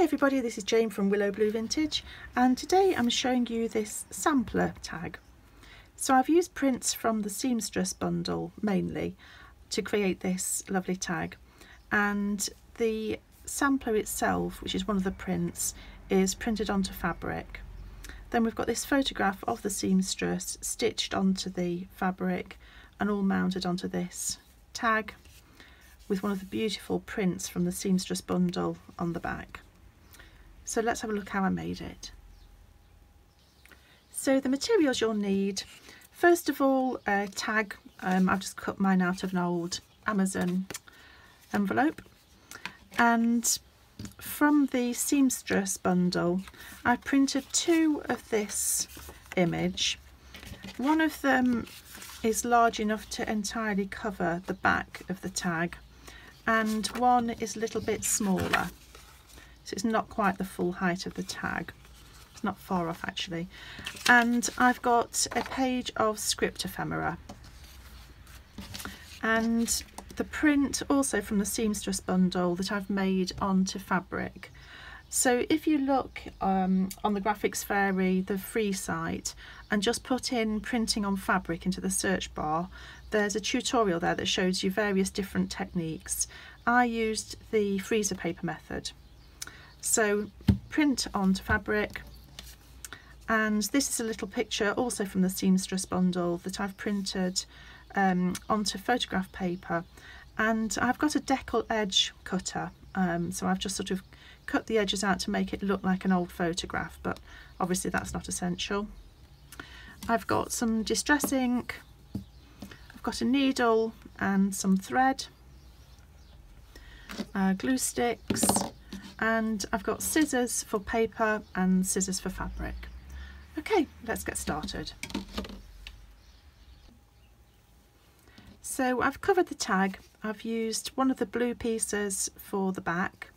Hi everybody, this is Jane from Willow Blue Vintage, and today I'm showing you this sampler tag. So I've used prints from the seamstress bundle mainly to create this lovely tag, and the sampler itself, which is one of the prints, is printed onto fabric. Then we've got this photograph of the seamstress stitched onto the fabric and all mounted onto this tag, with one of the beautiful prints from the seamstress bundle on the back. So let's have a look how I made it. So the materials you'll need, first of all, a tag. I've just cut mine out of an old Amazon envelope, and from the seamstress bundle I printed two of this image. One of them is large enough to entirely cover the back of the tag, and one is a little bit smaller, so it's not quite the full height of the tag. It's not far off actually. And I've got a page of script ephemera, and the print also from the seamstress bundle that I've made onto fabric. So if you look on the Graphics Fairy, the free site, and just put in printing on fabric into the search bar, there's a tutorial there that shows you various different techniques. I used the freezer paper method. So print onto fabric, and this is a little picture also from the seamstress bundle that I've printed onto photograph paper, and I've got a decal edge cutter, so I've just sort of cut the edges out to make it look like an old photograph, but obviously that's not essential. I've got some distress ink, I've got a needle and some thread, glue sticks, and I've got scissors for paper and scissors for fabric. Okay, let's get started. So I've covered the tag. I've used one of the blue pieces for the back,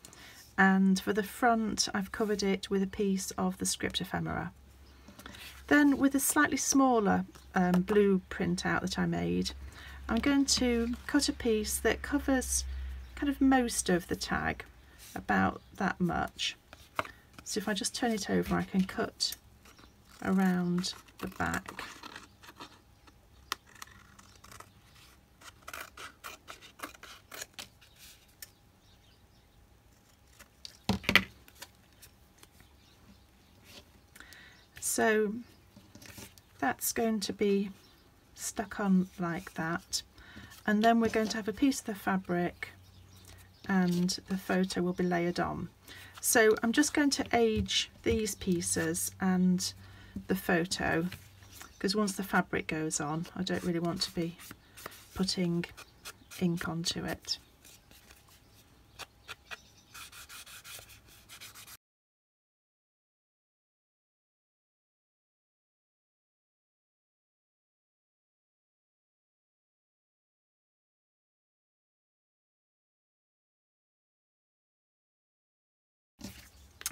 and for the front I've covered it with a piece of the script ephemera. Then with a slightly smaller blue printout that I made, I'm going to cut a piece that covers kind of most of the tag, about that much. So if I just turn it over, I can cut around the back. So that's going to be stuck on like that, and then we're going to have a piece of the fabric and the photo will be layered on. So I'm just going to age these pieces and the photo, because once the fabric goes on I don't really want to be putting ink onto it.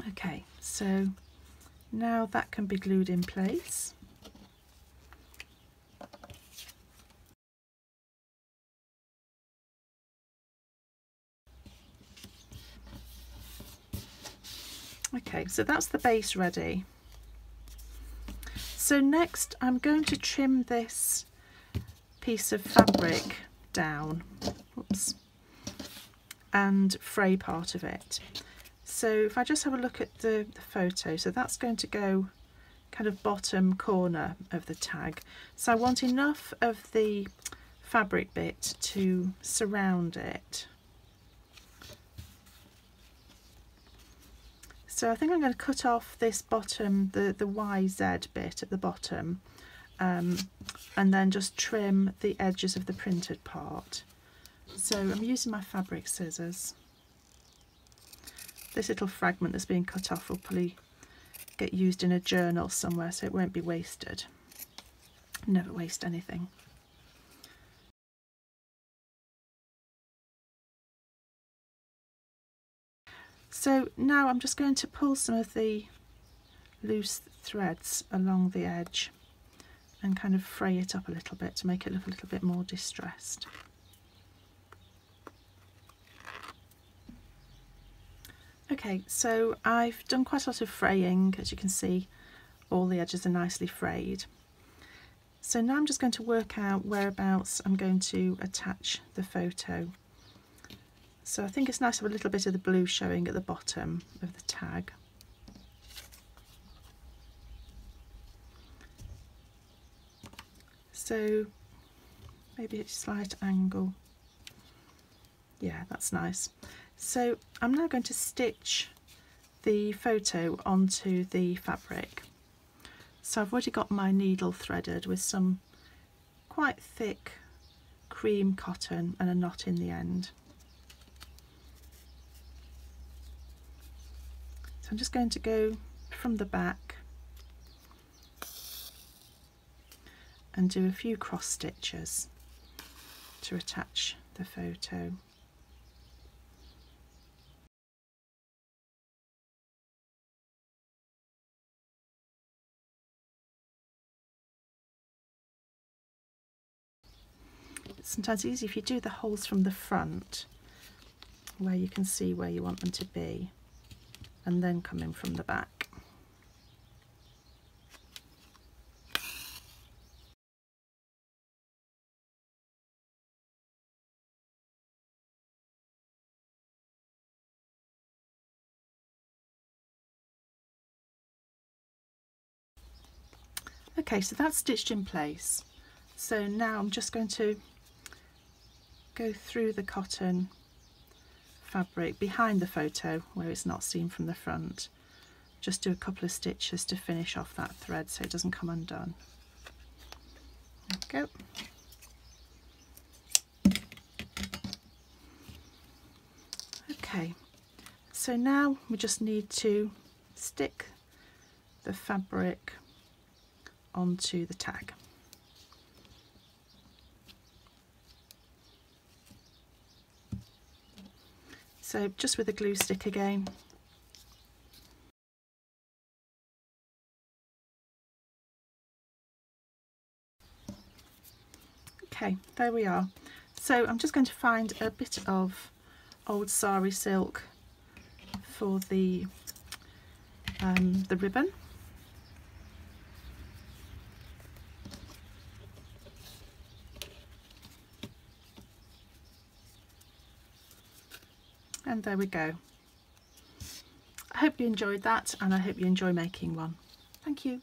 Okay, so now that can be glued in place. Okay, so that's the base ready. So next I'm going to trim this piece of fabric down, oops, and fray part of it. So if I just have a look at the photo, so that's going to go kind of bottom corner of the tag. So I want enough of the fabric bit to surround it. So I think I'm going to cut off this bottom, the YZ bit at the bottom, and then just trim the edges of the printed part. So I'm using my fabric scissors. This little fragment that's being cut off will probably get used in a journal somewhere, so it won't be wasted. Never waste anything. So now I'm just going to pull some of the loose threads along the edge and kind of fray it up a little bit to make it look a little bit more distressed. Okay, so I've done quite a lot of fraying. As you can see, all the edges are nicely frayed. So now I'm just going to work out whereabouts I'm going to attach the photo. So I think it's nice to have a little bit of the blue showing at the bottom of the tag. So maybe a slight angle. Yeah, that's nice. So I'm now going to stitch the photo onto the fabric. So I've already got my needle threaded with some quite thick cream cotton and a knot in the end. So I'm just going to go from the back and do a few cross stitches to attach the photo. It's sometimes easy if you do the holes from the front, where you can see where you want them to be, and then come in from the back. Okay, so that's stitched in place. So now I'm just going to go through the cotton fabric behind the photo where it's not seen from the front. Just do a couple of stitches to finish off that thread so it doesn't come undone. There we go. Okay, so now we just need to stick the fabric onto the tag. So just with a glue stick again. Okay, there we are. So I'm just going to find a bit of old sari silk for the ribbon. And there we go. I hope you enjoyed that, and I hope you enjoy making one. Thank you.